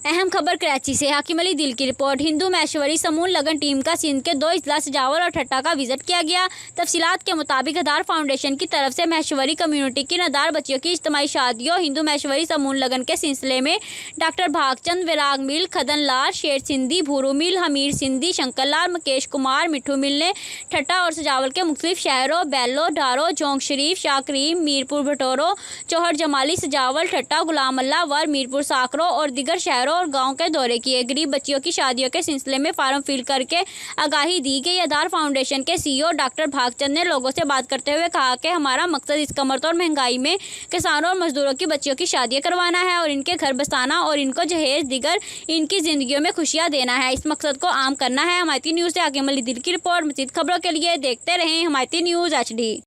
अहम खबर कराची से। हाकिम अली दिल की रिपोर्ट। हिंदू महेश्वरी समूह लगन टीम का सिंध के 2 अजला सजावल और ठट्टा का विजिट किया गया। तफसीलात के मुताबिक आधार फाउंडेशन की तरफ से महेश्वरी कम्युनिटी की नादार बच्चियों की इज्तिमाई शादियों हिंदू महेश्वरी समूह लगन के सिलसिले में डॉक्टर भागचंद, विराग मिल, खदन लाल, शेर सिंधी, भूरू मिल, हमीर सिंधी, शंकर लाल, मुकेश कुमार, मिठू मिल ने ठट्टा और सजावल के मुख्तलिफ शहरों बैलो, डारो, जोंक शरीफ, शाकरीम, मीरपुर भटोरो, चौहर जमाली, सजावल, ठट्टा, गुलाम अल्लाह वर, मीरपुर साकरो और दीगर शहरों और गांव के दौरे किए। गरीब बच्चियों की शादियों के सिलसिले में फार्म फिल करके आगाही दी गई। आधार फाउंडेशन के सीईओ डॉक्टर भागचंद ने लोगों से बात करते हुए कहा कि हमारा मकसद इस कमरतोड़ महंगाई में किसानों और मजदूरों की बच्चियों की शादियां करवाना है और इनके घर बसाना और इनको जहेज दिगर इनकी जिंदगियों में खुशियां देना है। इस मकसद को आम करना है। हमायती न्यूज़ से हाकिम अली दिल की रिपोर्ट। मज़ीद खबरों के लिए देखते रहें हमायती न्यूज़ HD।